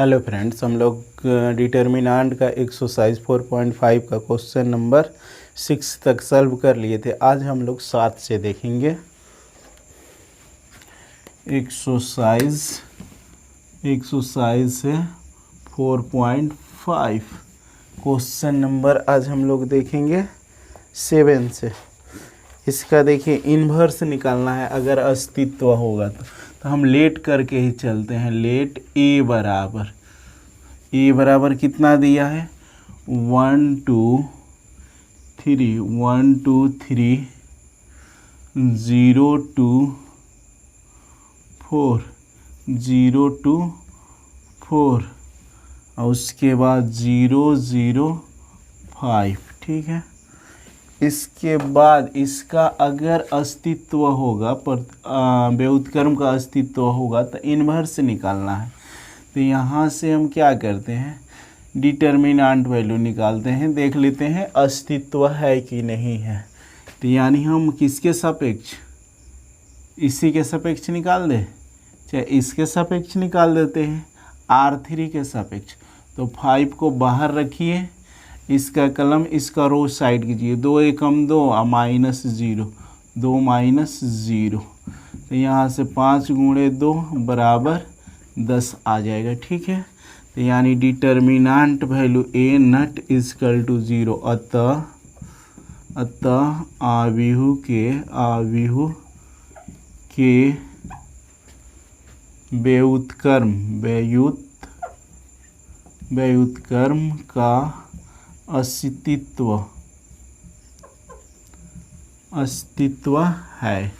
Hello friends, हम लोग determinant का एक्सरसाइज 4.5 का क्वेश्चन नंबर 6 तक सॉल्व कर लिए थे। आज हम लोग 7 से देखेंगे। एक्सरसाइज से 4.5 क्वेश्चन नंबर आज हम लोग देखेंगे 7 से। इसका देखिए इन्वर्स निकालना है। अगर अस्तित्व होगा तो हम लेट करके ही चलते हैं। लेट ए बराबर कितना दिया है 1 2 3 1 2 3 0 2 4 0 2 4 और उसके बाद 0 0 5। ठीक है। इसके बाद इसका अगर अस्तित्व होगा व्युत्क्रम का अस्तित्व होगा तो इन्वर्स निकालना है। तो यहाँ से हम क्या करते हैं, डिटर्मिनेंट वैल्यू निकालते हैं, देख लेते हैं अस्तित्व है कि नहीं है। तो यानी हम किसके सापेक्ष, इसी के सापेक्ष निकाल दें, चाहे इसके सापेक्ष निकाल देते हैं, R3 के सापेक्ष। तो 5 को बाहर रखिए, इसका कलम इसका रो साइड कीजिए, 2 एकम 2 -0 2 -0। तो यहाँ से 5 गुणे 2 बराबर 10 आ जाएगा। ठीक है। तो यानी determinant value A not equal to 0। अतः आव्यूह के व्युत्क्रम का अस्तित्व है।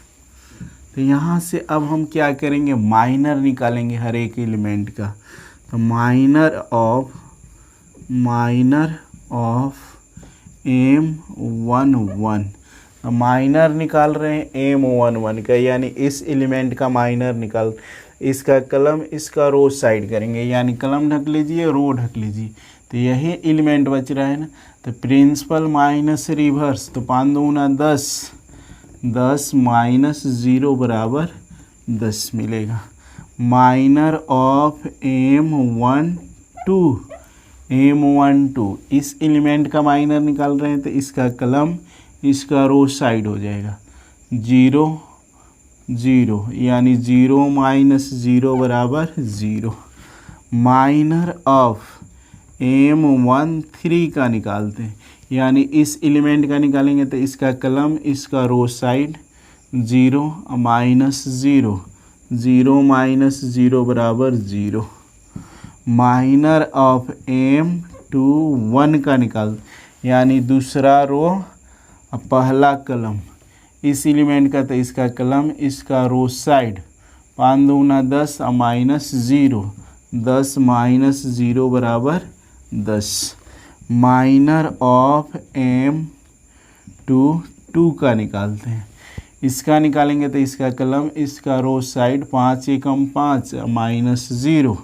तो यहाँ से अब हम क्या करेंगे, माइनर निकालेंगे हर एक एलिमेंट का। तो माइनर ऑफ M11, माइनर निकाल रहे हैं M11 का, यानी इस एलिमेंट का माइनर निकाल, इसका कलम इसका रो साइड करेंगे, यानी कलम ढक लीजिए, रो ढक लीजिए। तो यही एलिमेंट बच रहा है ना। तो प्रिंसिपल माइनस रिवर्स, तो 5 दूना 10 10 -0 बराबर 10 मिलेगा। माइनर ऑफ M12 इस एलिमेंट का माइनर निकाल रहे हैं, तो इसका कलम इसका रो साइड हो जाएगा, 0 0, यानी 0 -0 बराबर 0। माइनर ऑफ M13 का निकालते हैं, यानी इस एलिमेंट का निकालेंगे, तो इसका कलम इसका रो साइड 0 -0 0 -0 बराबर 0। माइनर ऑफ M21 का निकाल, यानी दूसरा रो पहला कलम इस एलिमेंट का, तो इसका कलम इसका रो साइड, 5 दूना 10 -0 10 -0 बराबर 10। माइनर ऑफ M22 का निकालते हैं, इसका निकालेंगे तो इसका कलम इसका रो साइड, 5 एकम 5 -0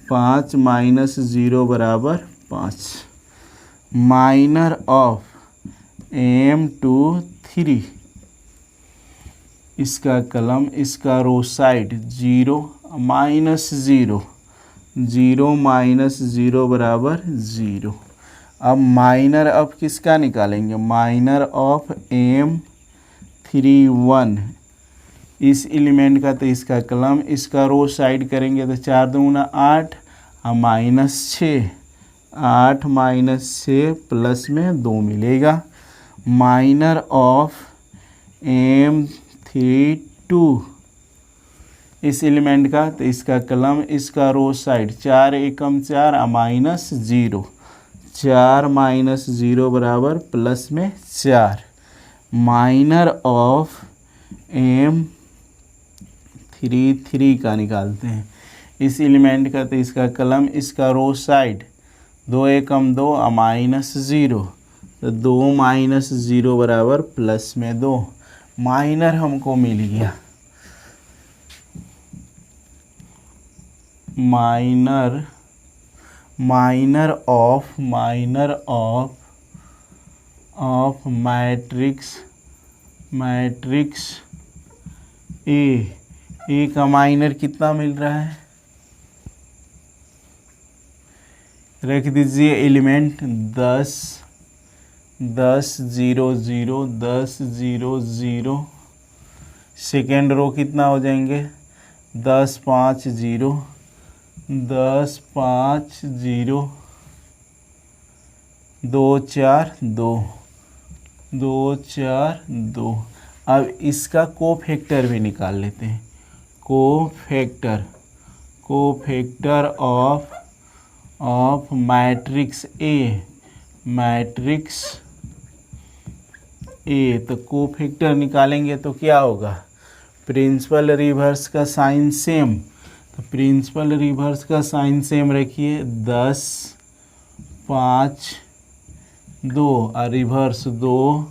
5 -0 बराबर 5। माइनर ऑफ M23 इसका कलम इसका रो साइड, 0 -0 0 -0 बराबर 0। अब माइनर ऑफ किसका निकालेंगे, माइनर ऑफ M31 इस एलिमेंट का, तो इसका कलम इसका रो साइड करेंगे, तो 4 दूना 8 -6 8 -6 प्लस में 2 मिलेगा। माइनर ऑफ M32 इस एलिमेंट का, तो इसका कलम इसका रो साइड, 4 एकम 4 -0 4 -0 बराबर प्लस में 4। माइनर ऑफ M33 का निकालते हैं, इस एलिमेंट का, तो इसका कलम इसका रो साइड, 2 एकम 2 -0, तो 2 -0 बराबर प्लस में 2। माइनर हमको मिल गया। माइनर ऑफ मैट्रिक्स ए का माइनर कितना मिल रहा है, रख दीजिए एलिमेंट 10 10 0 0 10 0 0। सेकेंड रो कितना हो जाएंगे 10 5 0 10 5 0 2 4 2 2 4 2। अब इसका कोफैक्टर भी निकाल लेते हैं। कोफैक्टर ऑफ मैट्रिक्स ए तो कोफैक्टर निकालेंगे तो क्या होगा प्रिंसिपल रिवर्स का साइन सेम। तो प्रिंसिपल रिवर्स का साइन सेम रखिए 10 5 2 और रिवर्स 2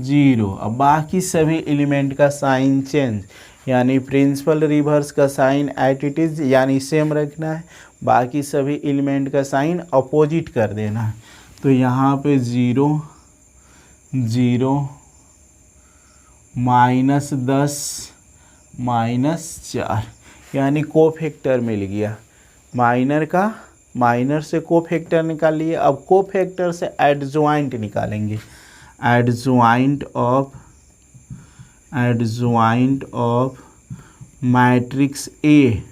0। अब बाकी सभी एलिमेंट का साइन चेंज, यानी प्रिंसिपल रिवर्स का साइन एट इट इज यानी सेम रखना है, बाकी सभी एलिमेंट का साइन अपोजिट कर देना है। तो यहाँ पे 0 0 -10 -4 यानी कोफैक्टर मिल गया। माइनर से कोफैक्टर निकाल लिए। अब कोफैक्टर से एडजॉइंट निकालेंगे। Adjoint of matrix A.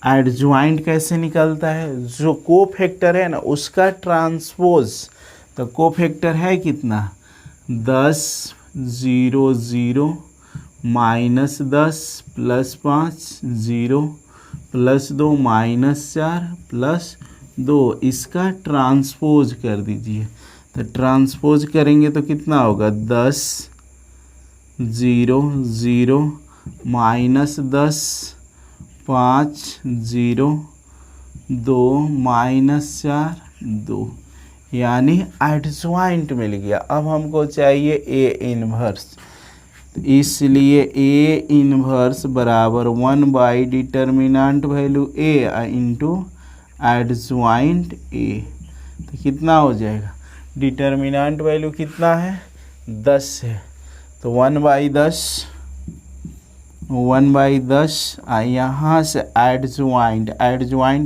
Adjoint कैसे निकलता है, जो कोफैक्टर है ना उसका ट्रांसपोज। तो कोफैक्टर है कितना 10 0 0 -10 +5 0 +2 -4 +2। इसका ट्रांसपोज कर दीजिए। तो ट्रांसपोज करेंगे तो कितना होगा 10 0 0 -10 5 0 2 -4 2 यानी एडजॉइंट मिल गया। अब हमको चाहिए ए इन्वर्स, इसलिए ए इन्वर्स बराबर 1 determinant value A into adjoint A. तो कितना हो जाएगा डिटर्मिनेंट वैल्यू कितना है 10 है, तो 1/10 यहाँ से एडजॉइंट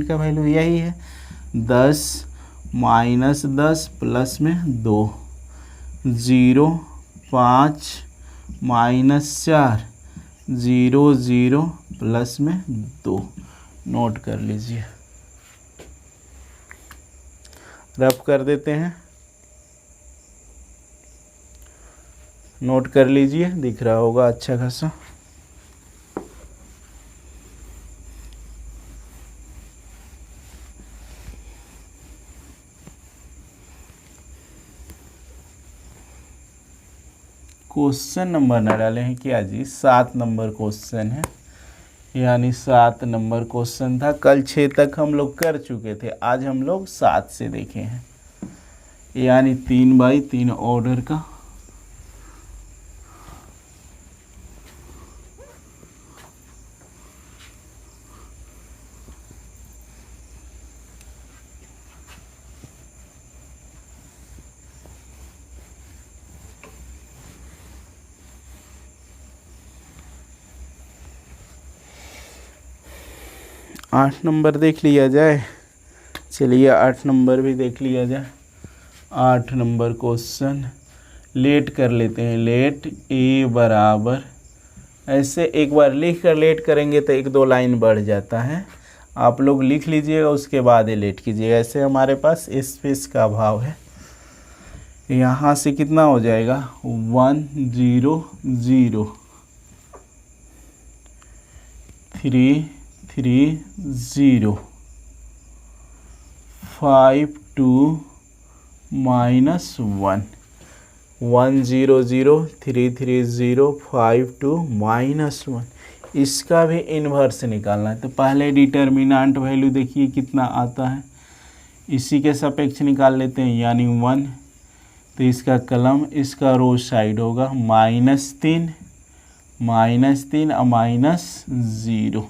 का वैल्यू यही है 10 -10 प्लस में 2 0 5 -4 0 0 प्लस में 2। नोट कर लीजिए, रफ कर देते हैं। नोट कर लीजिए, दिख रहा होगा अच्छा खासा। क्वेश्चन नंबर न डाले हैं क्या जी, 7 नंबर क्वेश्चन है, यानी 7 नंबर क्वेश्चन था। कल 6 तक हम लोग कर चुके थे, आज हम लोग 7 से देखे हैं, यानी 3/3 ऑर्डर का। आठ नंबर देख लिया जाए। चलिए 8 नंबर भी देख लिया जाए। 8 नंबर क्वेश्चन लेट कर लेते हैं। लेट ए बराबर, ऐसे एक बार लिख कर लेट करेंगे तो 1-2 लाइन बढ़ जाता है। आप लोग लिख लीजिएगा, उसके बाद ये लेट कीजिएगा। ऐसे हमारे पास स्पेस का अभाव है। यहाँ से कितना हो जाएगा 1 0 0 3 3 0 5 2 -1 1 0 0 3 3 0 5 2 -1। इसका भी इन्वर्स निकालना है। तो पहले डिटर्मिनेंट वैल्यू देखिए कितना आता है, इसी के सापेक्ष निकाल लेते हैं, यानी 1। तो इसका कलम, इसका रो साइड होगा -3 और -0।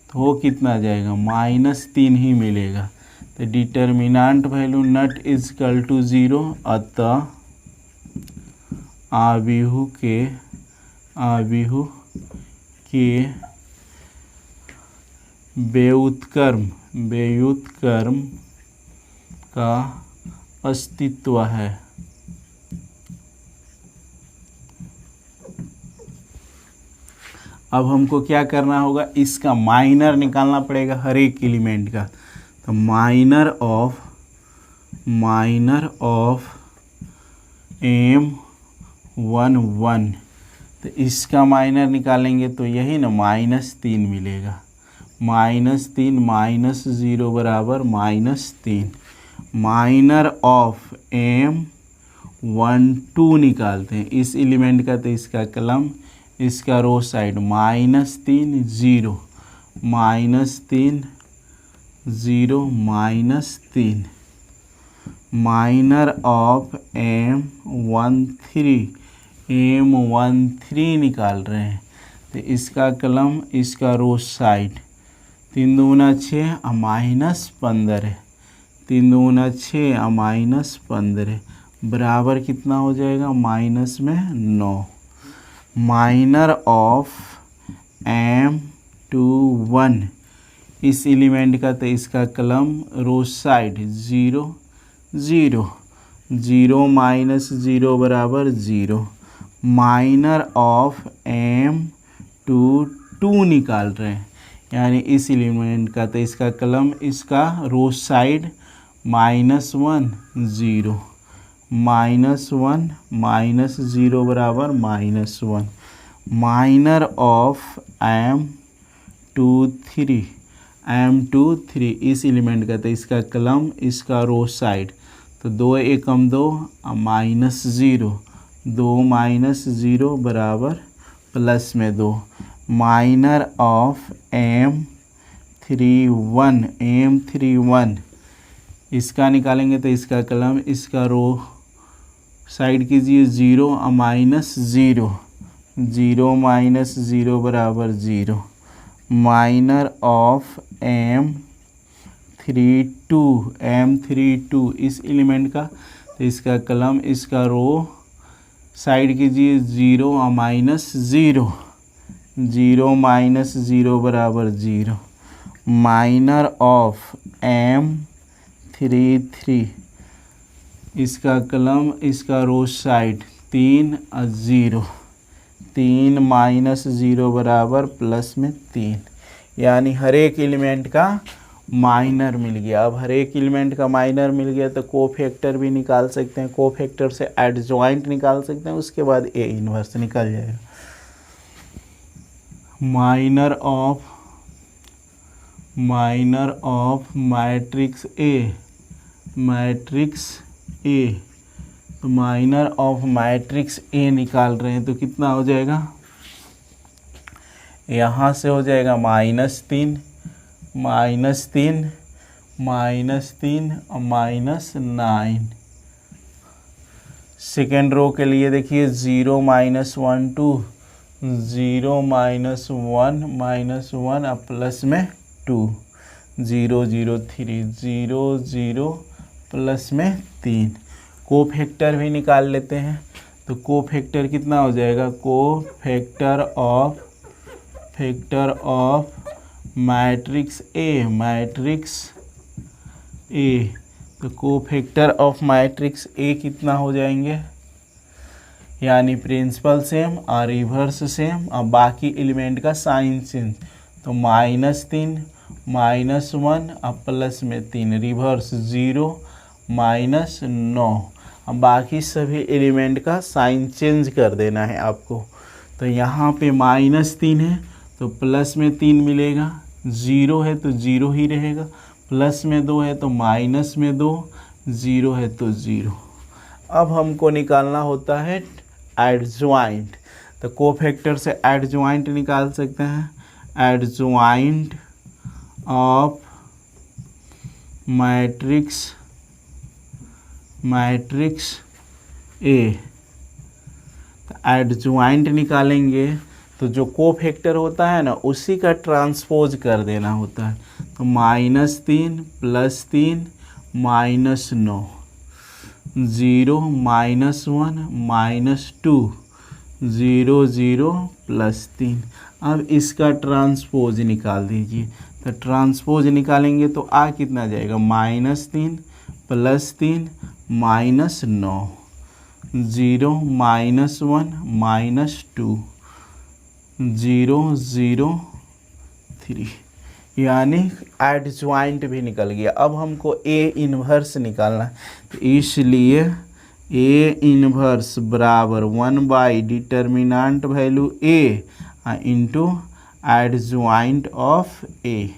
तो वो कितना जाएगा -3 ही मिलेगा। तो determinant value not equal to 0, अतः आव्यूह के व्युत्क्रम का अस्तित्व है। अब हमको क्या करना होगा, इसका माइनर निकालना पड़ेगा हर एक एलिमेंट का। तो माइनर ऑफ M11, तो इसका माइनर निकालेंगे तो यही ना -3 मिलेगा। -3 -0 बराबर -3। माइनर ऑफ M12 निकालते हैं इस एलिमेंट का, तो इसका कलम, इसका row side -3 0 -3 0 -3। Minor of M13 निकाल रहे हैं, तो इसका कलम, इसका रो साइड 3 दूना 6 -15 है। 3 दूना 6 -15 बराबर कितना हो जाएगा, माइनस में 9। माइनर ऑफ M21 इस एलिमेंट का, तो इसका कलम रो साइड 0 0 0 -0 बराबर 0। माइनर ऑफ M22 निकाल रहे हैं, यानी इस एलिमेंट का, तो इसका कलम, इसका रो साइड -1 0 -1 -0 बराबर -1। माइनर ऑफ M23 इस एलिमेंट का, तो इसका कलम, इसका रो साइड, तो 2 एकम 2 -0 2 -0 बराबर +2। माइनर ऑफ M31 इसका निकालेंगे, तो इसका कलम, इसका रो साइड कीजिए 0 -0 0 -0 बराबर 0। माइनर ऑफ M32 इस एलिमेंट का, तो इसका कलम, इसका रो साइड कीजिए 0 -0 0 -0 बराबर 0। माइनर ऑफ M33 इसका कलम, इसका रो साइड 3 0 3 -0 बराबर +3। यानी हर एक एलिमेंट का माइनर मिल गया। अब हर एक एलिमेंट का माइनर मिल गया तो कोफैक्टर भी निकाल सकते हैं। कोफैक्टर से एडजॉइंट निकाल सकते हैं, उसके बाद ए इन्वर्स निकल जाएगा। माइनर ऑफ मैट्रिक्स ए, तो माइनर ऑफ मैट्रिक्स ए निकाल रहे हैं, तो कितना हो जाएगा, यहाँ से हो जाएगा -3 और -9। सेकेंड रो के लिए देखिए 0 -1 2 0 -1 -1 और प्लस में 2 0 0 3 0 0 प्लस में 3। कोफैक्टर भी निकाल लेते हैं, तो कोफैक्टर कितना हो जाएगा, कोफैक्टर ऑफ मैट्रिक्स ए, तो कोफैक्टर ऑफ मैट्रिक्स ए कितना हो जाएंगे, यानी प्रिंसिपल सेम और रिवर्स सेम और बाकी एलिमेंट का साइन चेंज, तो -3 -1 और प्लस में 3 रिवर्स 0 -9। अब बाकी सभी एलिमेंट का साइन चेंज कर देना है आपको। तो यहाँ पे -3 है तो प्लस में 3 मिलेगा, 0 है तो 0 ही रहेगा, प्लस में 2 है तो माइनस में 2, 0 है तो 0। अब हमको निकालना होता है एडजॉइंट, तो कोफैक्टर से एडजॉइंट निकाल सकते हैं। एडजॉइंट ऑफ मैट्रिक्स ए, तो एडजॉइंट निकालेंगे तो जो कोफैक्टर होता है ना उसी का ट्रांसपोज कर देना होता है। तो -3 +3 -9 0 -1 -2 0 0 +3। अब इसका ट्रांसपोज निकाल दीजिए, तो ट्रांसपोज निकालेंगे तो आ कितना जाएगा, -3 + 3 -9, 0 -1 -2 0 0 3, यानी एडज्वाइंट भी निकल गया। अब हमको ए इन्वर्स निकालना है, तो इसलिए ए इन्वर्स बराबर 1 determinant value A into adjoint of A.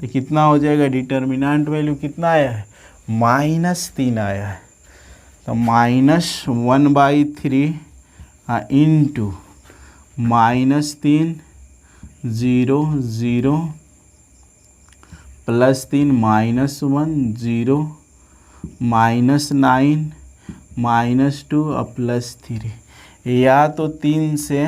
तो कितना हो जाएगा, डिटर्मिनेंट वैल्यू कितना आया है, -3 आया है। तो -1/3 इंटू -3 0 0 +3 -1 0 -9 -2 और +3, या तो 3 से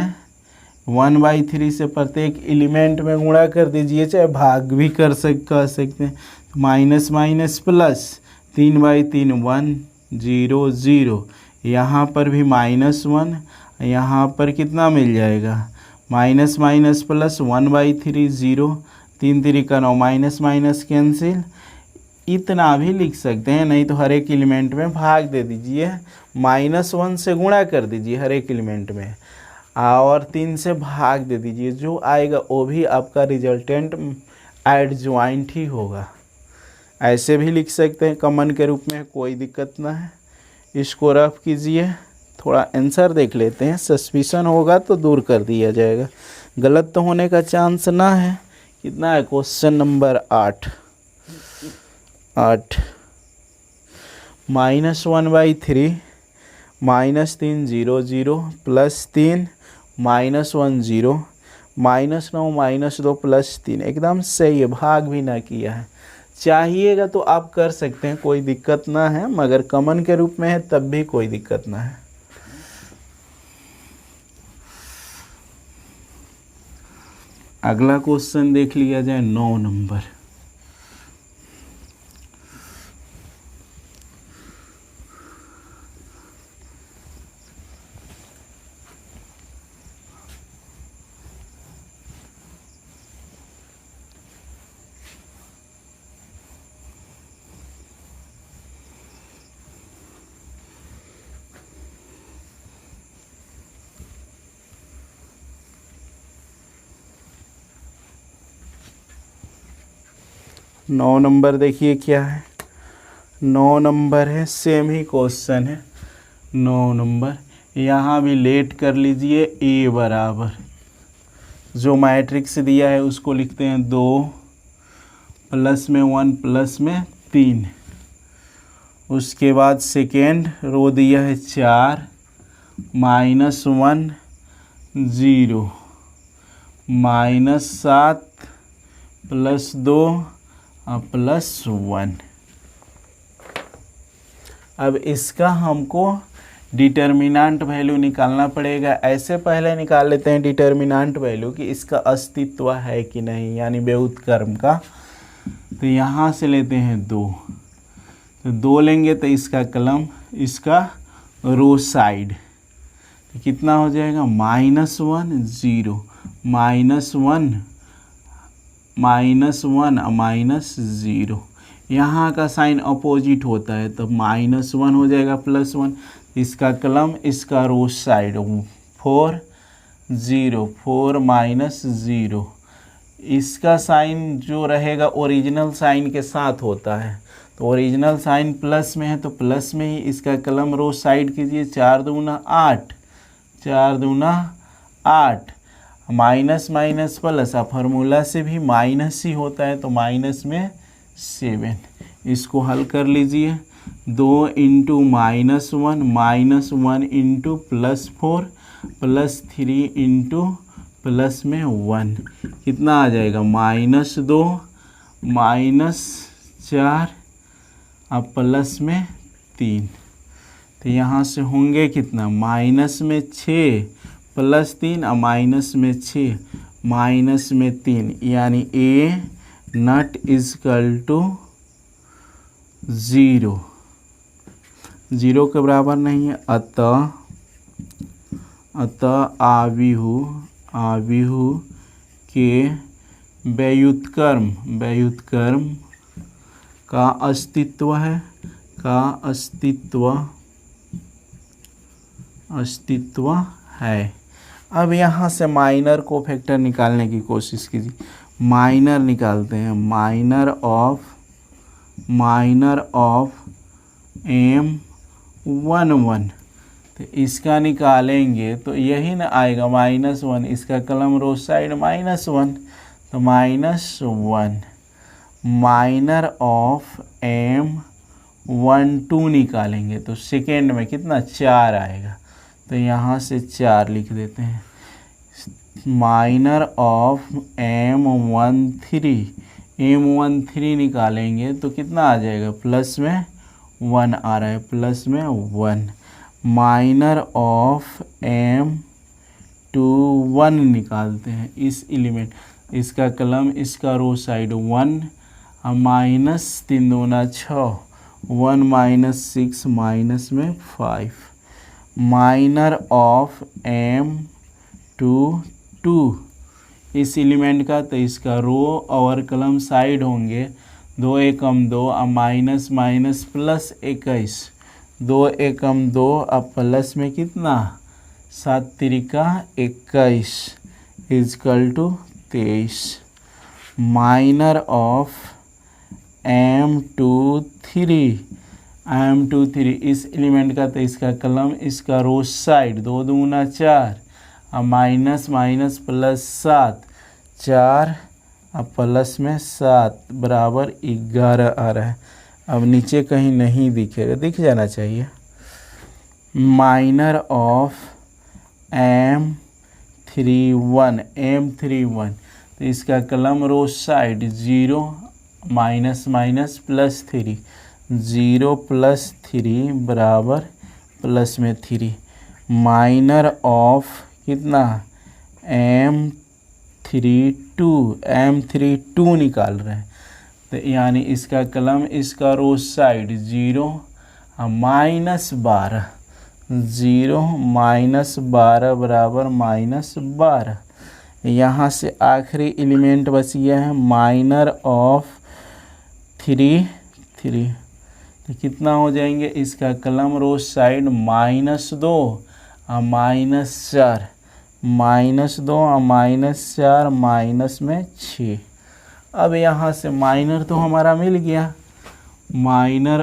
1/3 से प्रत्येक एलिमेंट में गुणा कर दीजिए, चाहे भाग भी कह सकते हैं। माइनस माइनस प्लस, 3/3 1 0 0, यहाँ पर भी -1, यहाँ पर कितना मिल जाएगा, माइनस माइनस प्लस 1/3 0, 3 3 का 9, माइनस माइनस कैंसिल। इतना भी लिख सकते हैं, नहीं तो हर एक एलिमेंट में भाग दे दीजिए, -1 से गुणा कर दीजिए हर एक एलिमेंट में, और 3 से भाग दे दीजिए, जो आएगा वो भी आपका रिजल्टेंट एडज्वाइंट ही होगा। ऐसे भी लिख सकते हैं कॉमन के रूप में, कोई दिक्कत ना है। इसको रफ कीजिए, थोड़ा आंसर देख लेते हैं, सस्पिशन होगा तो दूर कर दिया जाएगा, गलत तो होने का चांस ना है। कितना है, क्वेश्चन नंबर 8 -1/3 -3 0 0 +3 -1 0 -9 -2 +3, एकदम सही है, भाग भी ना किया है। चाहिएगा तो आप कर सकते हैं, कोई दिक्कत ना है, मगर कॉमन के रूप में है तब भी कोई दिक्कत ना है। अगला क्वेश्चन देख लिया जाए, 9 नंबर। नौ नंबर देखिए क्या है, 9 नंबर है, सेम ही क्वेश्चन है। 9 नंबर, यहाँ भी लेट कर लीजिए, ए बराबर जो मैट्रिक्स दिया है उसको लिखते हैं 2 प्लस में 1 प्लस में 3, उसके बाद सेकेंड रो दिया है 4 -1 0 -7 +2 +1। अब इसका हमको डिटर्मिनेंट वैल्यू निकालना पड़ेगा। ऐसे पहले निकाल लेते हैं डिटर्मिनेंट वैल्यू कि इसका अस्तित्व है कि नहीं, यानी व्युत्क्रम का। तो यहाँ से लेते हैं 2, तो 2 लेंगे तो इसका कलम, इसका रो साइड, तो कितना हो जाएगा, -1 0 -1 -0। यहाँ का साइन अपोजिट होता है, तो -1 हो जाएगा +1, इसका कलम, इसका रो साइड 4 0 4 -0। इसका साइन जो रहेगा ओरिजिनल साइन के साथ होता है, तो ओरिजिनल साइन प्लस में है तो प्लस में ही इसका कलम रो साइड कीजिए, 4 दूना 8 4 दूना 8, माइनस माइनस प्लस, फार्मूला से भी माइनस ही होता है, तो माइनस में 7। इसको हल कर लीजिए, 2 × -1 -1 × +4 +3 × प्लस में 1, कितना आ जाएगा, -2 -4 अब प्लस में 3। तो यहाँ से होंगे कितना, माइनस में 6 +3 और माइनस में 6 माइनस में 3, यानी ए नॉट इक्वल टू 0, 0 के बराबर नहीं है। अतः आव्यूह के व्युत्क्रम का अस्तित्व है। अब यहाँ से माइनर कोफैक्टर निकालने की कोशिश कीजिए। माइनर निकालते हैं, माइनर ऑफ M11, तो इसका निकालेंगे तो यही ना आएगा -1, इसका कलम रोज साइड -1, तो -1। माइनर ऑफ M12 निकालेंगे तो सेकेंड में कितना 4 आएगा, तो यहाँ से 4 लिख देते हैं। माइनर ऑफ M13 निकालेंगे तो कितना आ जाएगा, प्लस में 1 आ रहा है, प्लस में 1। माइनर ऑफ M21 निकालते हैं, इस एलिमेंट, इसका कलम, इसका रो साइड 1, -3 दूना 6, 1 -6 माइनस में 5। माइनर ऑफ M22 इस एलिमेंट का, तो इसका रो और कलम साइड होंगे 2 एकम 2, अब माइनस माइनस प्लस 21, 2 एकम 2, अब प्लस में कितना 7 त्रिका 21 equal to 23। Minor of M23 इस एलिमेंट का, तो इसका कलम, इसका रो साइड 2 दूना 4, अब माइनस माइनस प्लस 7, 4 अब प्लस में 7 बराबर 11 आ रहा है। अब नीचे कहीं नहीं दिखेगा, दिख जाना चाहिए। माइनर ऑफ M31 तो इसका column row side 0 minus minus plus 3, 0 + 3 बराबर प्लस में 3। माइनर ऑफ कितना M32 निकाल रहे हैं, तो यानी इसका कलम, इसका रो साइड 0 -12, 0 -12 बराबर -12। यहाँ से आखिरी एलिमेंट बच गया है माइनर ऑफ 3, तो कितना हो जाएंगे, इसका कलम रो साइड -2 -4, -2 -4 माइनस में 6। अब यहाँ से माइनर तो हमारा मिल गया। Minor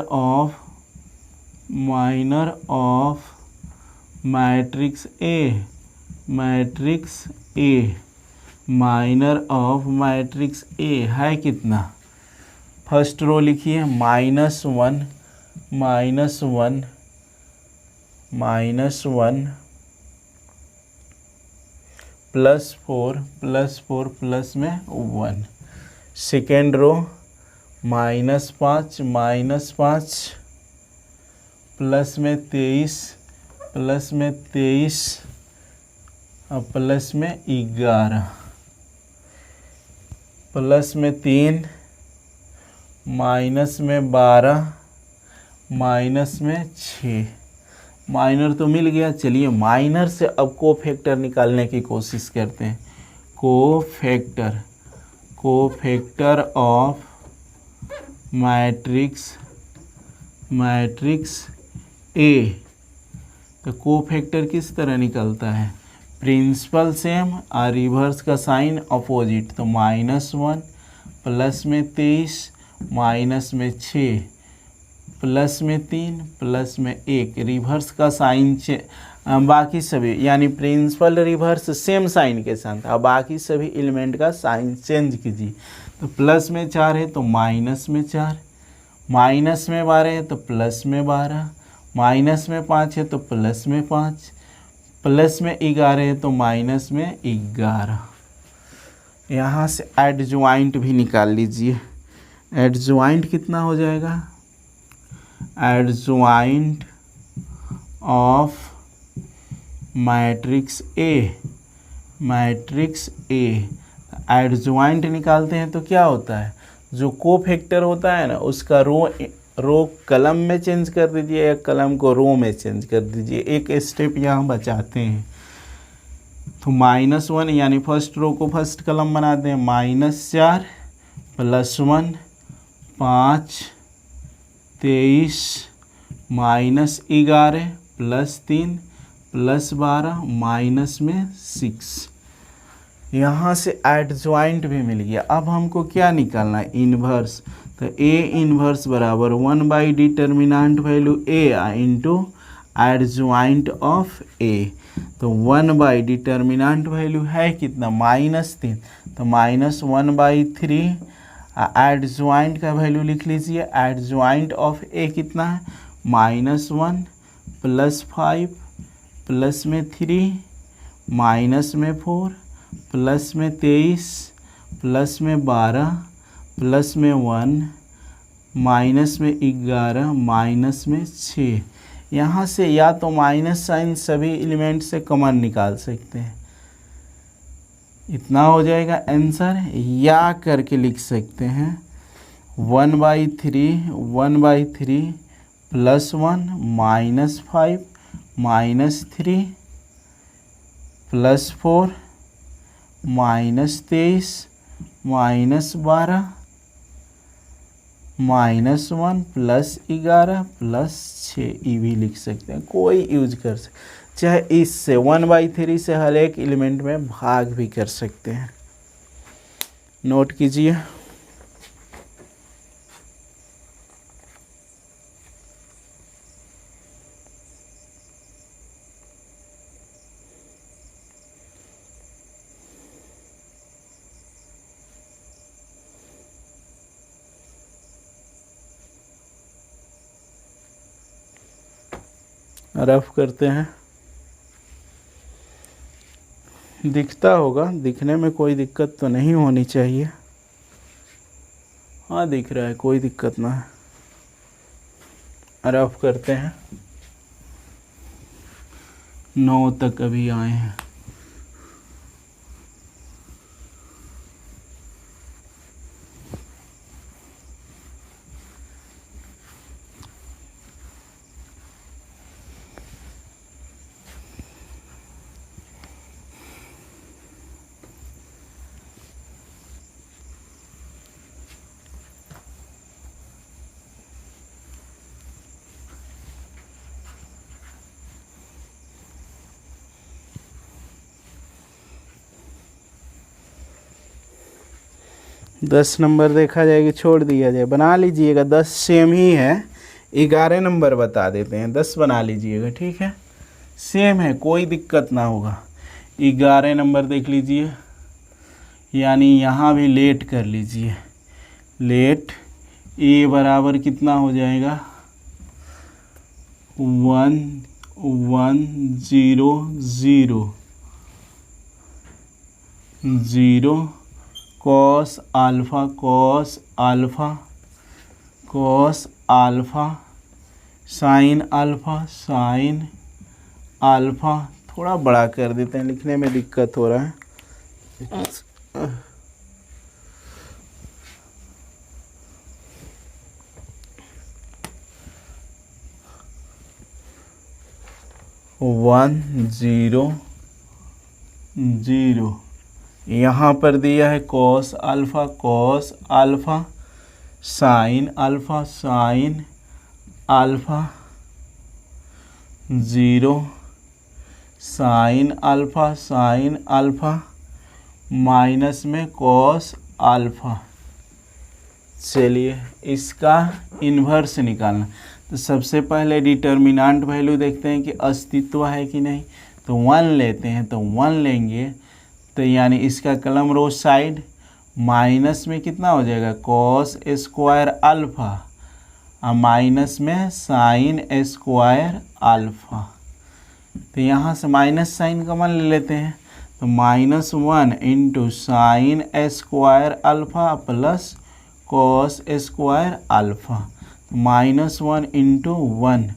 of matrix A, minor of matrix ए है कितना, फर्स्ट रो लिखिए -1 +4 प्लस में 1। सेकेंड रो -5 प्लस में 23 और प्लस में 11, प्लस में 3 माइनस में 12 माइनस में 6। माइनर तो मिल गया। चलिए माइनर से अब कोफैक्टर निकालने की कोशिश करते हैं। कोफैक्टर ऑफ मैट्रिक्स ए, तो कोफैक्टर किस तरह निकलता है, प्रिंसिपल सेम और रिवर्स का साइन अपोजिट, तो -1 प्लस में 23 माइनस में 6 प्लस में 3 प्लस में 1, रिवर्स का साइन बाकी सभी यानी प्रिंसिपल रिवर्स सेम साइन के साथ, अब बाकी सभी एलिमेंट का साइन चेंज कीजिए। तो प्लस में 4 है तो माइनस में 4, माइनस में 12 है तो प्लस में 12, माइनस में 5 है तो प्लस में 5, प्लस में 11 है तो माइनस में 11। यहाँ से एडजॉइंट भी निकाल लीजिए। एडजॉइंट कितना हो जाएगा, adjoint of matrix A, adjoint निकालते हैं तो क्या होता है, जो कोफैक्टर होता है ना उसका रो कलम में चेंज कर दीजिए या कलम को रो में चेंज कर दीजिए। एक स्टेप यहाँ बचाते हैं। तो -1 यानी फर्स्ट रो को फर्स्ट कलम बनाते हैं, -4 +1 5 23 -11 +3 +12 माइनस में 6। यहाँ से एडजॉइंट भी मिल गया। अब हमको क्या निकालना है, इन्वर्स। तो ए इन्वर्स बराबर 1 determinant value A into adjoint of A. तो 1 डिटर्मिनेंट वैल्यू है कितना, -3, तो -1/3। एडजॉइंट का वैल्यू लिख लीजिए, एडजॉइंट ऑफ ए कितना है, -1 +5 प्लस में 3 माइनस में 4 प्लस में 23 प्लस में 12 प्लस में 1 माइनस में 11 माइनस में 6। यहाँ से या तो माइनस साइन सभी एलिमेंट से कॉमन निकाल सकते हैं, इतना हो जाएगा आंसर, या करके लिख सकते हैं 1/3 +1 -5 -3 +4 -23 -12 -1 +11 +6 ये भी लिख सकते हैं, कोई यूज कर सकते, चाहे इससे 1/3 से हर एक एलिमेंट में भाग भी कर सकते हैं। नोट कीजिए। रफ करते हैं, दिखता होगा, दिखने में कोई दिक्कत तो नहीं होनी चाहिए। हाँ दिख रहा है, कोई दिक्कत ना है। रफ करते हैं, 9 तक अभी आए हैं। दस नंबर देखा जाएगा, छोड़ दिया जाए, बना लीजिएगा। 10 सेम ही है, 11 नंबर बता देते हैं, 10 बना लीजिएगा, ठीक है, सेम है, कोई दिक्कत ना होगा। 11 नंबर देख लीजिए, यानी यहाँ भी लेट कर लीजिए, लेट ए बराबर कितना हो जाएगा 1 1 0 0 0 cos alpha cos alpha cos alpha sine alpha sine alpha. थोड़ा बड़ा कर देते हैं, लिखने में दिक्कत हो रहा है। वन 0 0 यहाँ पर दिया है cos alpha sine alpha 0 sine alpha minus में कॉस अल्फ़ा। चलिए इसका इन्वर्स निकालना, तो सबसे पहले डिटर्मिनेंट वैल्यू देखते हैं कि अस्तित्व है कि नहीं। तो 1 लेते हैं, तो 1 लेंगे तो यानी इसका कलम रो साइड माइनस में कितना हो जाएगा कॉस स्क्वायर अल्फ़ा और माइनस में साइन स्क्वायर अल्फ़ा। तो यहाँ से माइनस साइन कॉमन ले लेते हैं, तो -1 into sine square alpha plus cos square alpha. -1 into 1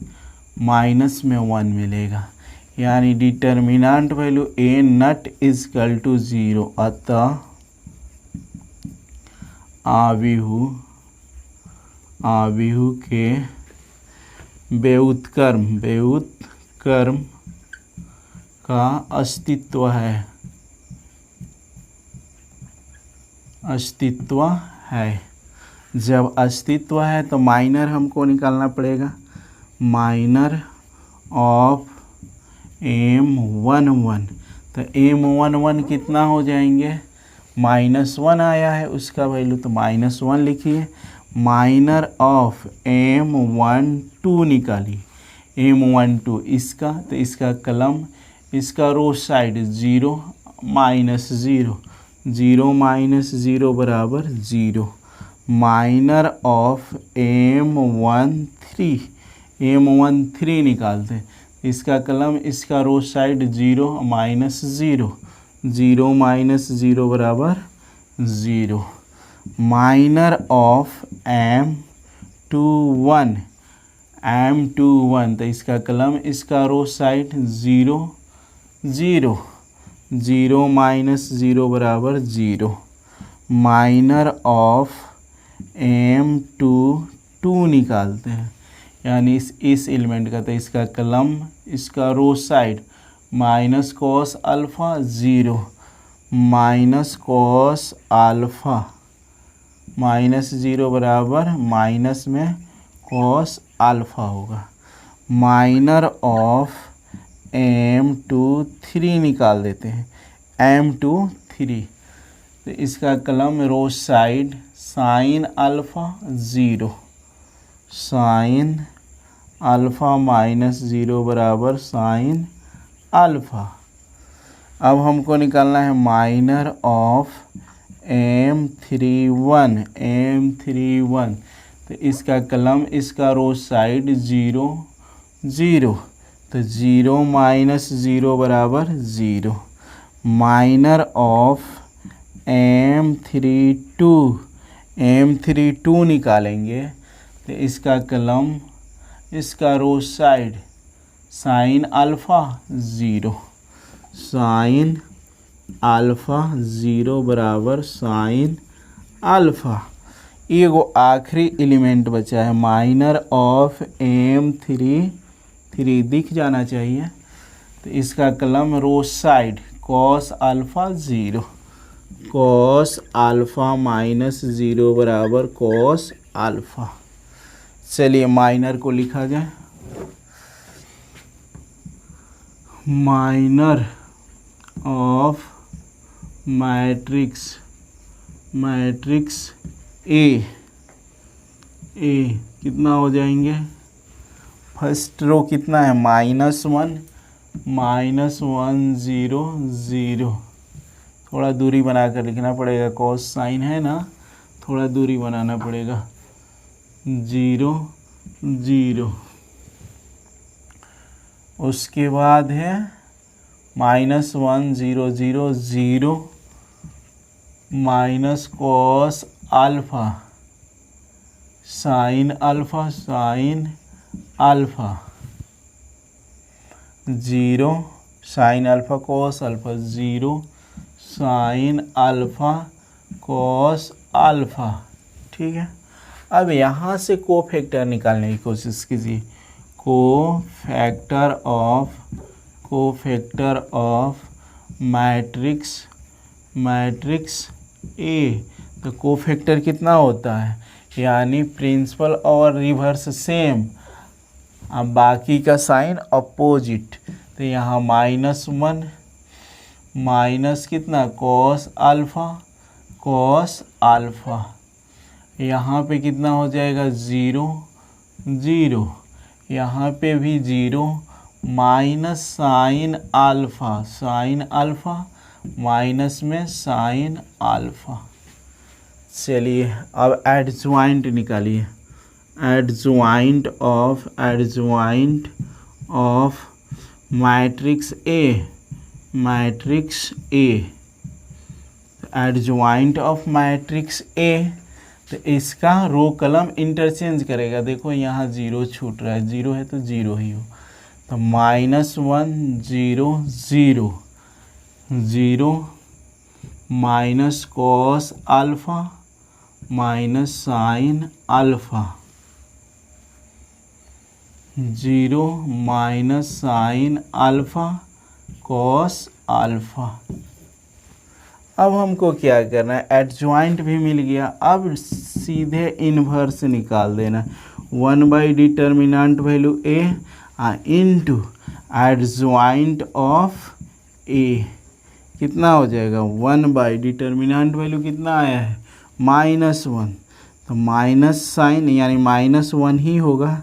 minus में 1 मिलेगा, यानी determinant value A not equal to 0। अतः आव्यूह के व्युत्क्रम का अस्तित्व है, अस्तित्व है। जब अस्तित्व है तो माइनर हमको निकालना पड़ेगा, माइनर ऑफ M11। तो M11 कितना हो जाएंगे, -1 आया है उसका वैल्यू, तो -1 लिखिए। माइनर ऑफ M12 निकालिए, M12 इसका, तो इसका कलम, इसका रो साइड 0 -0, 0 -0 बराबर 0। माइनर ऑफ M13, M13 निकालते हैं, इसका कलम, इसका रो साइड 0 -0, 0 -0 बराबर 0। माइनर ऑफ M21, M21, तो इसका कलम, इसका रो साइड 0 0, 0 -0 बराबर 0। माइनर ऑफ M22 निकालते हैं, यानी इस एलिमेंट का, तो इसका कलम, इसका row side minus cos alpha 0, minus cos alpha, -0 बराबर माइनस में कॉस अल्फ़ा होगा। माइनर ऑफ M23 निकाल देते हैं, M23, तो इसका column, row side sine alpha 0, sine alpha -0 बराबर साइन अल्फ़ा। अब हमको निकालना है माइनर ऑफ M31, M31, तो इसका कलम, इसका रो साइड 0 0, तो 0 -0 बराबर 0। माइनर ऑफ M32, M32 निकालेंगे, तो इसका कलम, इसका row side sine alpha 0, sine alpha 0 बराबर साइन अल्फ़ा। एगो आखिरी एलिमेंट बचा है, माइनर ऑफ M33 दिख जाना चाहिए, तो इसका column, row side cos alpha 0, cos alpha -0 बराबर कॉस अल्फ़ा। चलिए माइनर को लिखा जाए, minor of matrix, matrix A कितना हो जाएंगे, फर्स्ट रो कितना है, -1 -1 0 0, थोड़ा दूरी बनाकर लिखना पड़ेगा, कॉस साइन है ना, थोड़ा दूरी बनाना पड़ेगा, 0 0। उसके बाद है -1 0 0 0, minus cos alpha sine alpha, sign alpha 0, sine alpha cos alpha 0, sine alpha cos alpha. ठीक है, अब यहाँ से कोफैक्टर निकालने की कोशिश कीजिए, कोफैक्टर ऑफ मैट्रिक्स ए। तो कोफैक्टर कितना होता है, यानी प्रिंसिपल और रिवर्स सेम, अब बाकी का साइन अपोजिट, तो यहाँ -1 माइनस कितना, कॉस अल्फ़ा, यहाँ पे कितना हो जाएगा, 0 0, यहाँ पे भी 0, माइनस साइन अल्फ़ा माइनस में साइन अल्फ़ा। चलिए अब एडज्वाइंट निकालिए, adjoint of matrix A, adjoint of matrix ए, तो इसका रो कलम इंटरचेंज करेगा, देखो यहाँ 0 छूट रहा है, 0 है तो 0 ही हो, तो -1 0 0 0, minus cos alpha minus sign alpha, 0 minus sine alpha cos alpha. अब हमको क्या करना है, एडजॉइंट भी मिल गया, अब सीधे इन्वर्स निकाल देना। 1 determinant value A into adjoint of A कितना हो जाएगा, 1 डिटर्मिनेंट वैल्यू कितना आया है, -1, तो माइनस साइन यानी -1 ही होगा।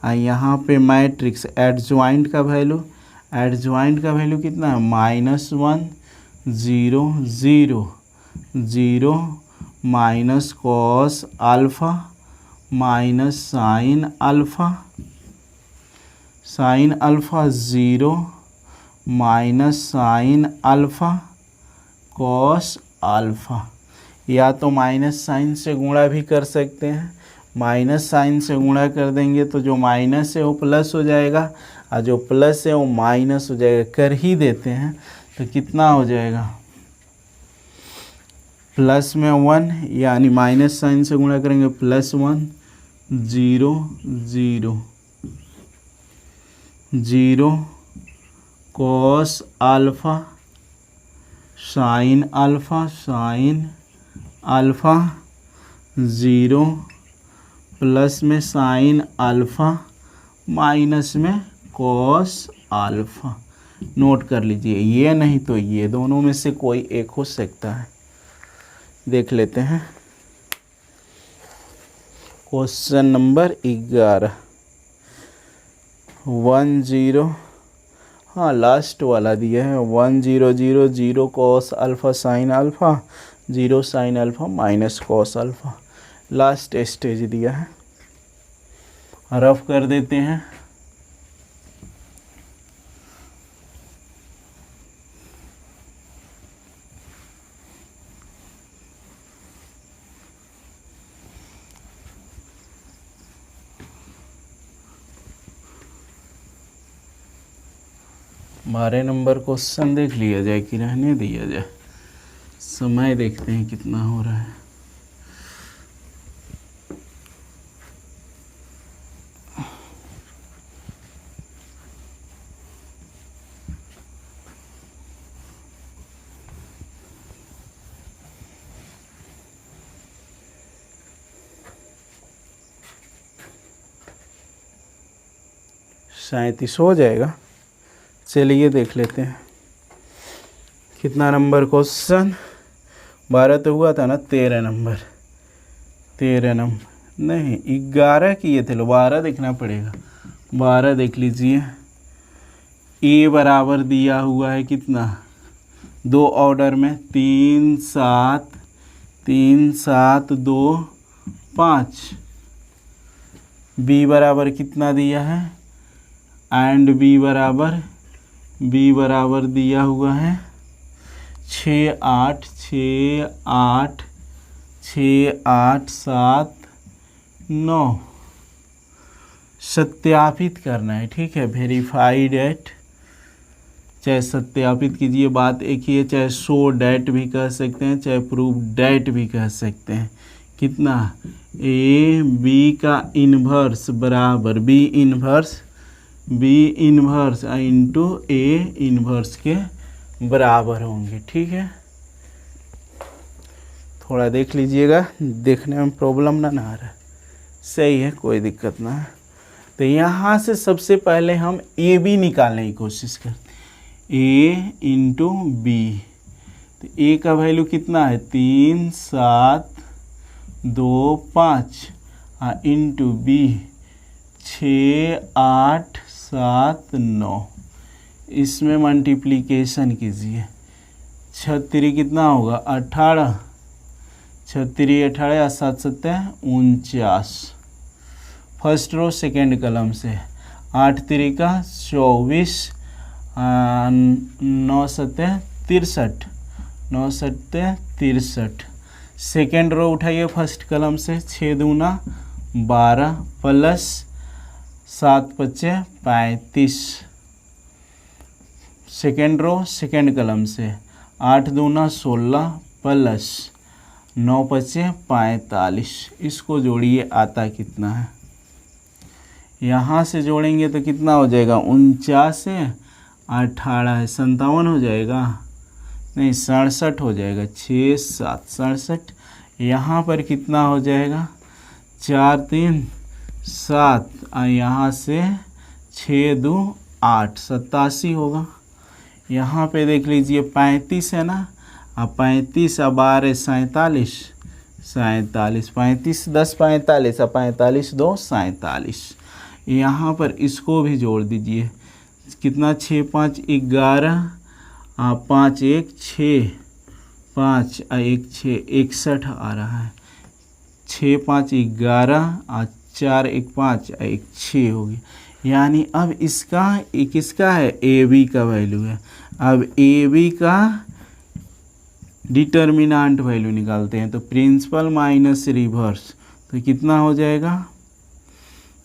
यहाँ पे मैट्रिक्स एडजॉइंट का वैल्यू कितना है, -1 0 0 0 minus cos alpha minus sine alpha 0 minus sine alpha cos alpha. या तो माइनस साइन से गुणा भी कर सकते हैं, माइनस साइन से गुणा कर देंगे तो जो माइनस है वो प्लस हो जाएगा और जो प्लस है वो माइनस हो जाएगा। कर ही देते हैं तो कितना हो जाएगा, प्लस में 1 यानी माइनस साइन से गुणा करेंगे +1 0 0 0 cos alpha sine alpha 0 plus में साइन अल्फा माइनस में कॉस अल्फा। नोट कर लीजिए, ये नहीं तो ये, दोनों में से कोई एक हो सकता है। देख लेते हैं क्वेश्चन नंबर 11 10, हाँ लास्ट वाला दिया है 1 0 0 0 cos alpha sine alpha 0 sine alpha minus cos alpha. Last stage दिया है, रफ कर देते हैं। बारह नंबर क्वेश्चन देख लिया जाए कि रहने दिया जाए, समय देखते हैं कितना हो रहा है। सैंतीस हो जाएगा। चलिए देख लेते हैं कितना नंबर क्वेश्चन, 12 तो हुआ था ना, 13 नंबर नहीं 11 किए थे, लो 12 देखना पड़ेगा। 12 देख लीजिए, ए बराबर दिया हुआ है कितना, 2 ऑर्डर में 3 7 2 5। बी बराबर कितना दिया है, एंड बी बराबर दिया हुआ है 6 8 7 9। सत्यापित करना है, ठीक है, वेरीफाइड एट, चाहे सत्यापित कीजिए, बात एक ही है, चाहे शो डैट भी कह सकते हैं, चाहे प्रूव डैट भी कह सकते हैं। कितना, ए बी का इन्वर्स बराबर B inverse into A inverse के बराबर होंगे, ठीक है। थोड़ा देख लीजिएगा, देखने में प्रॉब्लम ना आ रहा है, सही है, कोई दिक्कत ना है। तो यहाँ से सबसे पहले हम ए बी निकालने की कोशिश करते हैं, ए इंटू बी। तो ए का वैल्यू कितना है, 3 7 2 5 इंटू बी 6 8 7 9। इसमें मल्टीप्लिकेशन कीजिए, 6 कितना होगा 18, 6 18 7 7 49। फर्स्ट रो सेकेंड कलम से 8 3 24 9 7 63 9 7 63। सेकेंड रो उठाइए फर्स्ट कलम से, 6 दूना 12 प्लस 7 5 35। सेकेंड रो सेकेंड कलम से 8 दूना 16 प्लस 9 5 45। इसको जोड़िए, आता कितना है, यहाँ से जोड़ेंगे तो कितना हो जाएगा 49 है 18 है, 57 हो जाएगा, नहीं 67 हो जाएगा, 6 7 67। यहाँ पर कितना हो जाएगा, 4 3 7, यहाँ से 6 2 8, 87 होगा। यहाँ पे देख लीजिए 35 है ना, अब 35 अब 12 47, 37 35 10 45, अब 45 2 47। यहाँ पर इसको भी जोड़ दीजिए, कितना 6 5 11, 5 1 6, 5 1 6 61 आ रहा है, 6 5 11, 4 1 5 1 6 हो गया। यानी अब इसका किसका है, ए बी का वैल्यू है। अब ए बी का डिटर्मिनेंट वैल्यू निकालते हैं, तो प्रिंसिपल माइनस रिवर्स, तो कितना हो जाएगा,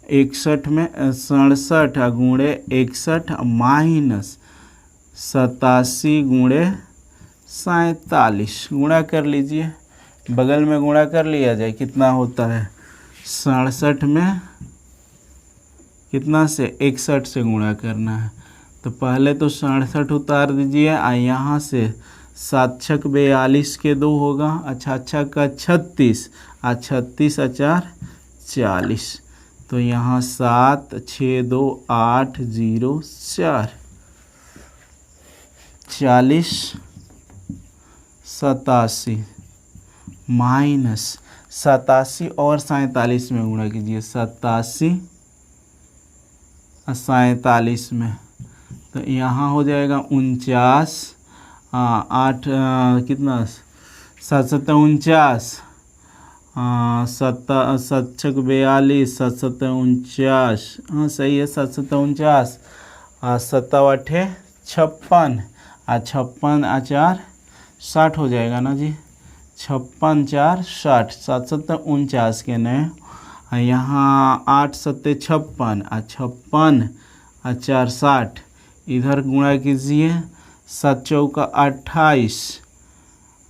61 में 67 गुणे 61 माइनस 87 गुणे 47, गुणा कर लीजिए, बगल में गुणा कर लिया जाए, कितना होता है, 67 में कितना से 61 से गुणा करना है, तो पहले तो 67 उतार दीजिए, यहाँ से 7 छक 42 के 2 होगा, अच्छा का 36, 36 4 40, तो यहाँ 7 6 2 8 0 4, 40 87 माइनस 87 और 47 में गुणा कीजिए, 87 47 में, तो यहाँ हो जाएगा 49, 8 कितना 7 7 49, 7 7 6 42, 7 7 49, हाँ सही है, 7 7 49, 7 8 56, 56 4 60 हो जाएगा ना जी, 56 4 60, 7 7 49 के नए, यहाँ 8 7 56, 56 4 60, इधर गुणा कीजिए, 7 चौका 28,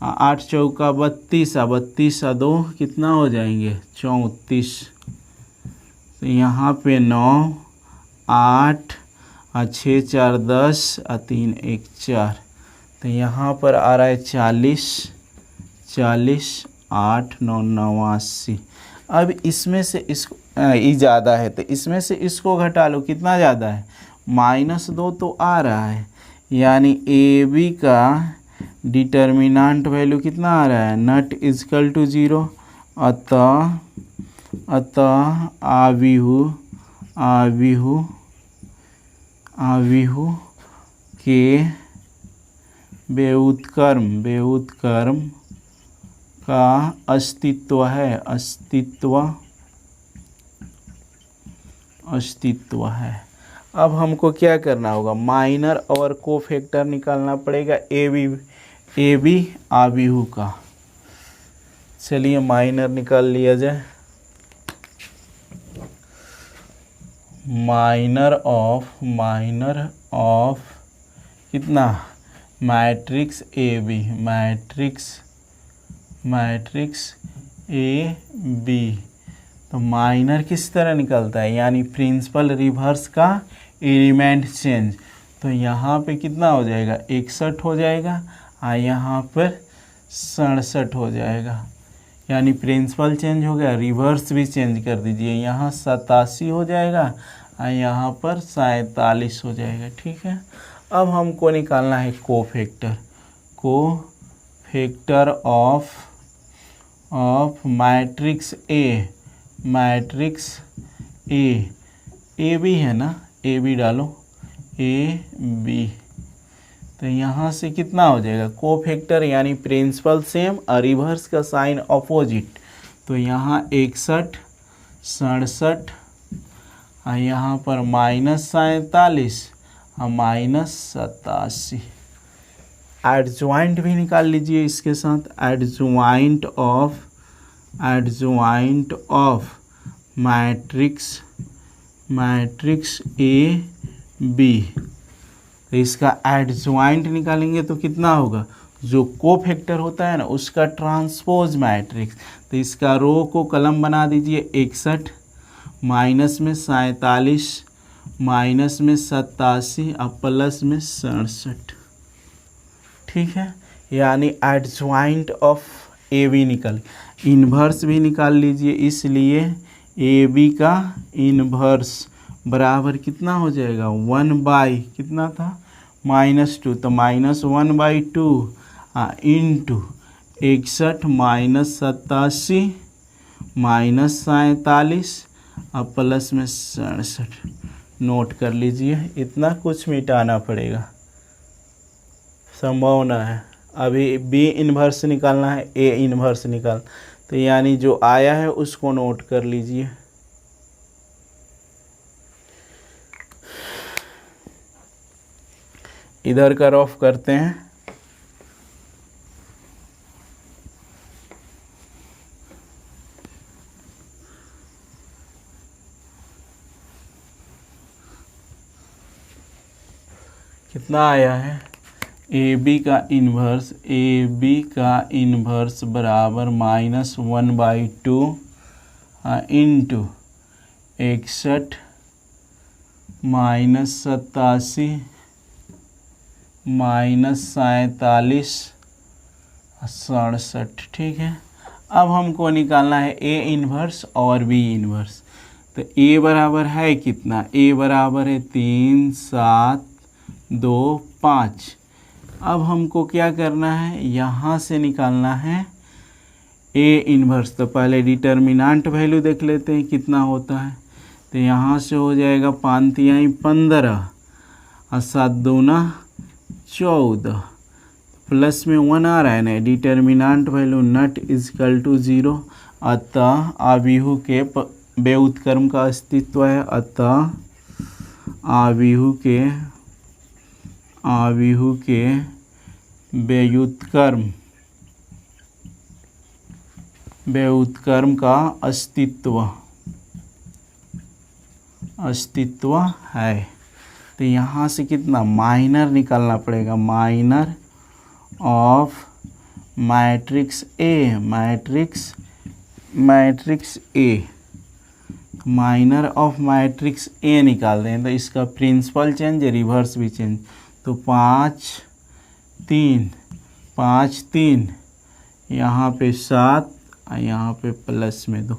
8 चौका 32, 32 2 कितना हो जाएंगे, 34, तो यहाँ पे 9 8 6 4 10 3 1 4, तो यहाँ पर आ रहा है 40 40 8 9 89। अब इसमें से इसको ये ज़्यादा है, तो इसमें से इसको घटा लो, कितना ज़्यादा है, -2 तो आ रहा है, यानी ए बी का डिटर्मिनेंट वैल्यू कितना आ रहा है, नॉट इक्वल टू 0, अतः आव्यूह के व्युत्क्रम का अस्तित्व है। अब हमको क्या करना होगा, माइनर और कोफैक्टर निकालना पड़ेगा ए बी आव्यूह का। चलिए माइनर निकाल लिया जाए, माइनर ऑफ कितना, मैट्रिक्स ए बी, तो माइनर किस तरह निकलता है, यानी प्रिंसिपल रिवर्स का एलिमेंट चेंज, तो यहाँ पे कितना हो जाएगा, 61 हो जाएगा, यहाँ पर 67 हो जाएगा, यानी प्रिंसिपल चेंज हो गया, रिवर्स भी चेंज कर दीजिए, यहाँ 87 हो जाएगा, यहाँ पर 47 हो जाएगा। ठीक है, अब हमको निकालना है cofactor of matrix A B है ना, ए बी डालो, ए बी, तो यहाँ से कितना हो जाएगा, कोफैक्टर यानी प्रिंसिपल सेम और रिवर्स का साइन अपोजिट, तो यहाँ 61 67, यहाँ पर -47 और -87। एडजॉइंट भी निकाल लीजिए इसके साथ, adjoint of matrix A B, तो इसका एडजॉइंट निकालेंगे तो कितना होगा, जो कोफैक्टर होता है ना उसका ट्रांसपोज मैट्रिक्स, तो इसका रो को कलम बना दीजिए 61, माइनस में 47 माइनस में 87 और प्लस में 67। ठीक है, यानी एडज्वाइंट ऑफ ए बी निकल, इन्वर्स भी निकाल लीजिए, इसलिए ए बी का इन्वर्स बराबर कितना हो जाएगा 1 बाई कितना था -2, तो -1/2 इंटू 61 माइनस 87 माइनस 47 और प्लस में 67। नोट कर लीजिए, इतना कुछ मिटाना पड़ेगा, संभावना है। अभी बी इन्वर्स निकालना है, ए इन्वर्स निकाल, तो यानी जो आया है उसको नोट कर लीजिए। इधर का रफ करते हैं। कितना आया है, ए बी का इन्वर्स बराबर -1/2 इंटू 61 माइनस 87 माइनस 47 67। ठीक है, अब हमको निकालना है ए इन्वर्स और बी इन्वर्स। तो ए बराबर है कितना, ए बराबर है 3 7 2 5। अब हमको क्या करना है, यहाँ से निकालना है ए इन्वर्स। तो पहले डिटर्मिनेंट वैल्यू देख लेते हैं कितना होता है। तो यहाँ से हो जाएगा 5 तिहाई 15 और 7 दूना 14, प्लस में 1 आ रहा है ना, determinant value not equal to 0। अतः आव्यूह के व्युत्क्रम का अस्तित्व है, अतः आव्यूह के व्युत्क्रम का अस्तित्व है। तो यहाँ से कितना माइनर निकालना पड़ेगा, minor of matrix A, minor of matrix ए निकाल दें। तो इसका प्रिंसिपल चेंज, रिवर्स भी चेंज। तो 5 3 यहाँ पे 7 और यहाँ पे प्लस में 2,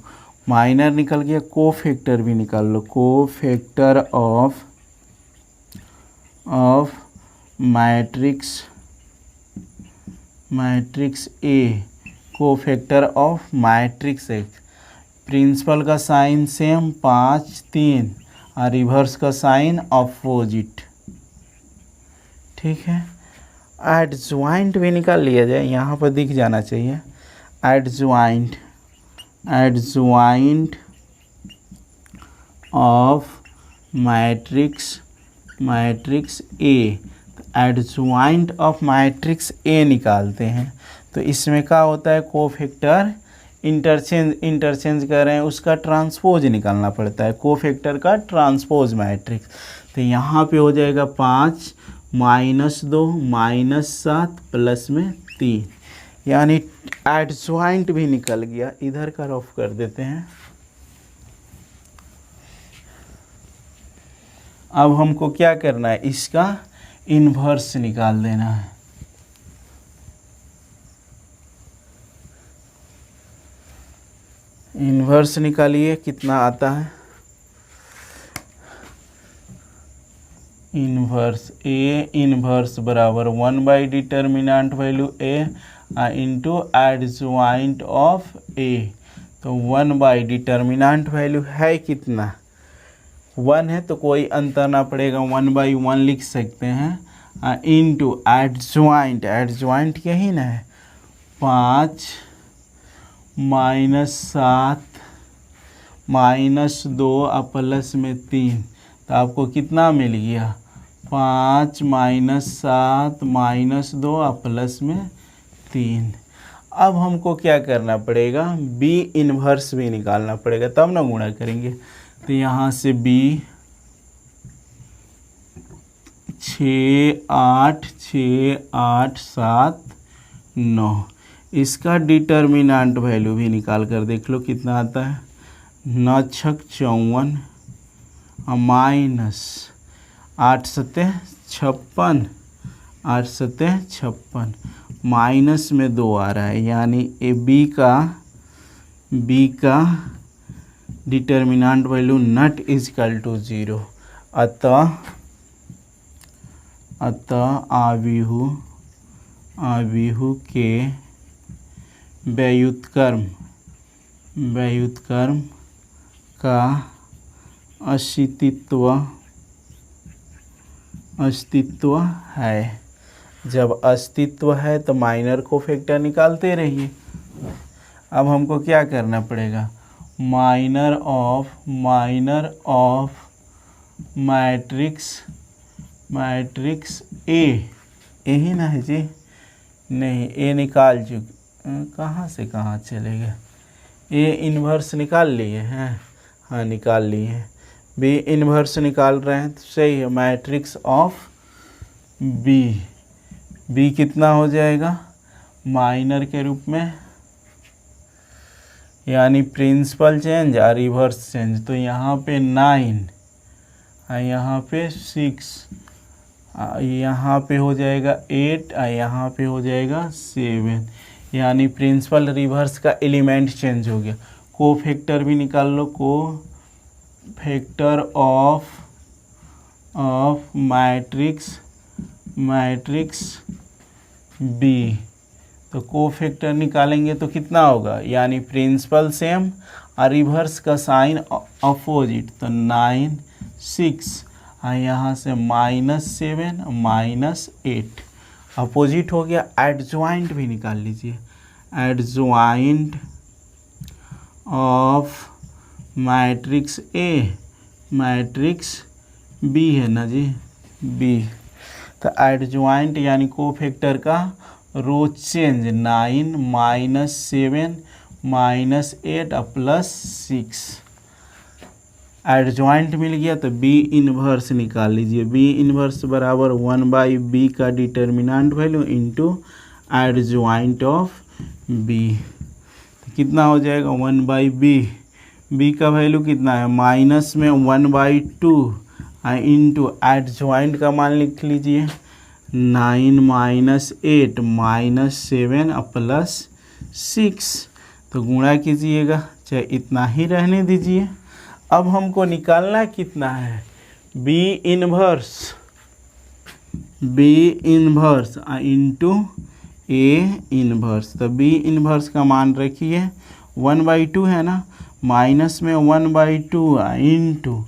माइनर निकल गया। कोफैक्टर भी निकाल लो, cofactor of matrix A, cofactor of matrix A. Principal का साइन सेम 5 3 और रिवर्स का साइन अपोजिट। ठीक है, एडज्वाइंट भी निकाल लिया जाए, यहाँ पर दिख जाना चाहिए। Adjoint of matrix A, adjoint of matrix ए निकालते हैं। तो इसमें क्या होता है, कोफैक्टर इंटरचेंज कर रहे हैं, उसका ट्रांसपोज निकालना पड़ता है, कोफैक्टर का ट्रांसपोज मैट्रिक्स। तो यहाँ पे हो जाएगा 5 -2 -7 प्लस में 3, यानी एडज्वाइंट भी निकल गया। इधर का रफ कर देते हैं। अब हमको क्या करना है, इसका इन्वर्स निकाल देना है। इन्वर्स निकालिए, कितना आता है, इन्वर्स ए इन्वर्स बराबर 1 by determinant value A into adjoint of A. तो 1 बाई डिटर्मिनेंट वैल्यू है कितना 1 है, तो कोई अंतर ना पड़ेगा, 1/1 लिख सकते हैं। इंटू एडज्वाइंट यही ना है, 5 -7 -2 और प्लस में 3। तो आपको कितना मिल गया, 5 -7 -2 और प्लस में 3। अब हमको क्या करना पड़ेगा, बी इन्वर्स भी निकालना पड़ेगा, तब ना गुणा करेंगे। तो यहाँ से b 6 8 7 9, इसका डिटर्मिनेंट वैल्यू भी निकाल कर देख लो कितना आता है, 9 6 54 माइनस 8 सत्ते 56, 8 सत्ते 56, माइनस में 2 आ रहा है, यानी ए बी का determinant value not equal to 0। अतः आव्यूह के व्युत्क्रम का अस्तित्व है। जब अस्तित्व है तो माइनर कोफैक्टर निकालते रहिए। अब हमको क्या करना पड़ेगा, माइनर ऑफ मैट्रिक्स ए, यही ना है जी, नहीं ए निकाल चुके, कहाँ से कहाँ चले गए, ए इन्वर्स निकाल लिए हैं, हाँ निकाल लिए हैं, बी इन्वर्स निकाल रहे हैं तो सही है। मैट्रिक्स ऑफ बी कितना हो जाएगा, माइनर के रूप में, यानी प्रिंसिपल चेंज और रिवर्स चेंज, तो यहाँ पे 9, यहाँ पे 6, यहाँ पे हो जाएगा 8, यहाँ पे हो जाएगा 7, यानी प्रिंसिपल रिवर्स का एलिमेंट चेंज हो गया। कोफैक्टर भी निकाल लो, कोफैक्टर ऑफ मैट्रिक्स बी, तो कोफैक्टर निकालेंगे तो कितना होगा, यानी प्रिंसिपल सेम और रिवर्स का साइन अपोजिट, तो 9 6, यहाँ से -7 -8 अपोजिट हो गया। एडजॉइंट भी निकाल लीजिए, adjoint of matrix A matrix B है ना जी, बी, तो एडजॉइंट यानी कोफैक्टर का रो चेंज 9 -7 -8 +6, एडजॉइंट मिल गया तो बी इन्वर्स निकाल लीजिए। बी इन्वर्स बराबर 1/b का determinant value into adjoint of B, तो कितना हो जाएगा 1/b, बी का वैल्यू कितना है, माइनस में 1/2 इंटू एडजॉइंट का मान लिख लीजिए 9 -8 -7 +6, तो गुणा कीजिएगा, चाहे इतना ही रहने दीजिए। अब हमको निकालना कितना है, B inverse into A inverse, तो बी इन्वर्स का मान रखिए 1/2 है ना, माइनस में 1/2 इंटू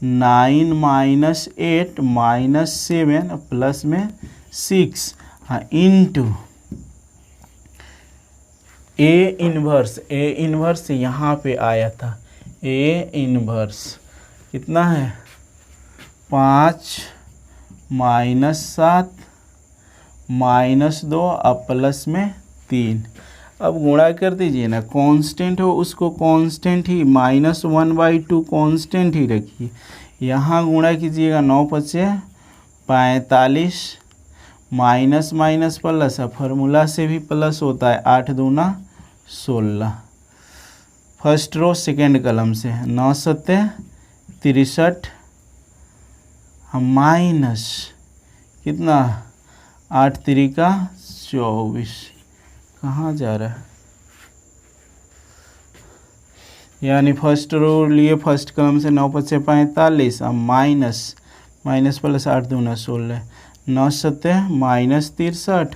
9 -8 -7 प्लस में 6, इंटू ए इन्वर्स यहाँ पे आया था, ए इन्वर्स कितना है 5 -7 -2 और प्लस में 3। अब गुणा कर दीजिए ना, कांस्टेंट हो उसको कांस्टेंट ही, -1/2 कांस्टेंट ही रखिए, यहाँ गुणा कीजिएगा 9 × 45, माइनस माइनस प्लस, फार्मूला से भी प्लस होता है, 8 दूना 16, फर्स्ट रो सेकेंड कलम से 9 × 63 माइनस कितना 8 × 24, कहाँ जा रहा है, यानी फर्स्ट रो लिए फर्स्ट कलम से 9 × 45 और माइनस प्लस 8 दूना 16, 9 × 63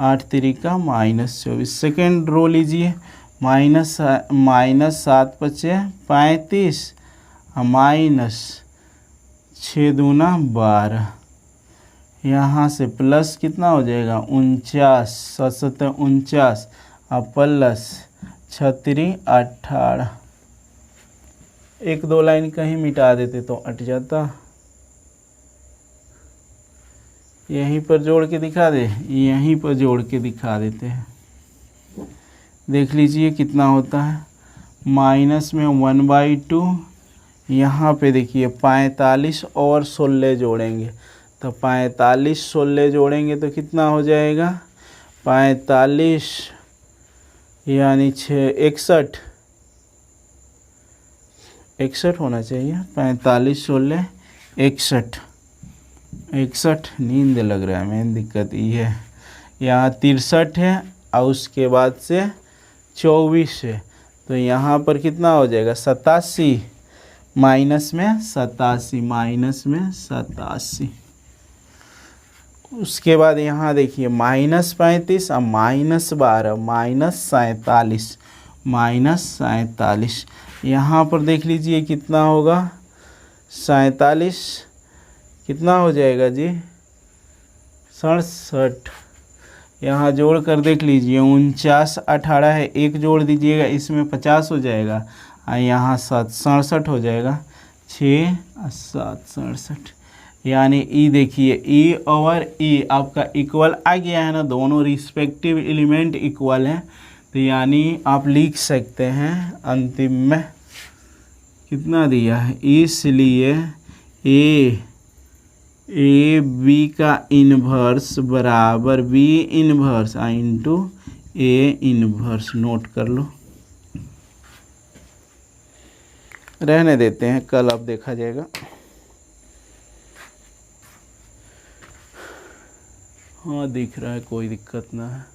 8 × -24, सेकेंड रो लीजिए माइनस 7 × 35 माइनस 6 दूना 12, यहाँ से प्लस कितना हो जाएगा 49, 7 × 49 और प्लस 36 18, 1-2 लाइन कहीं मिटा देते तो अट जाता, यहीं पर जोड़ के दिखा दे, यहीं पर जोड़ के दिखा देते हैं, देख लीजिए कितना होता है, माइनस में 1/2, यहाँ पे देखिए 45 और 16 जोड़ेंगे, तो 45 16 जोड़ेंगे तो कितना हो जाएगा 45 यानी 61 61 होना चाहिए। 45 16 61, 61 नींद लग रहा है, मेन दिक्कत ये है। यहाँ 63 है और उसके बाद से 24 है, तो यहाँ पर कितना हो जाएगा 87, माइनस में 87, माइनस में 87। उसके बाद यहाँ देखिए -35 और -12, -47, -47। यहाँ पर देख लीजिए कितना होगा 47, कितना हो जाएगा जी 67। यहाँ जोड़ कर देख लीजिए 49 18 है, एक जोड़ दीजिएगा इसमें 50 हो जाएगा और यहाँ 67 हो जाएगा, 6 और 7 67। यानी ई देखिए ई और ई आपका इक्वल आ गया है ना, दोनों रिस्पेक्टिव एलिमेंट इक्वल हैं, तो यानी आप लिख सकते हैं अंतिम में कितना दिया है, इसलिए ए बी का इन्वर्स बराबर B inverse into A inverse. Note कर लो, रहने देते हैं, कल अब देखा जाएगा। हाँ दिख रहा है, कोई दिक्कत ना है।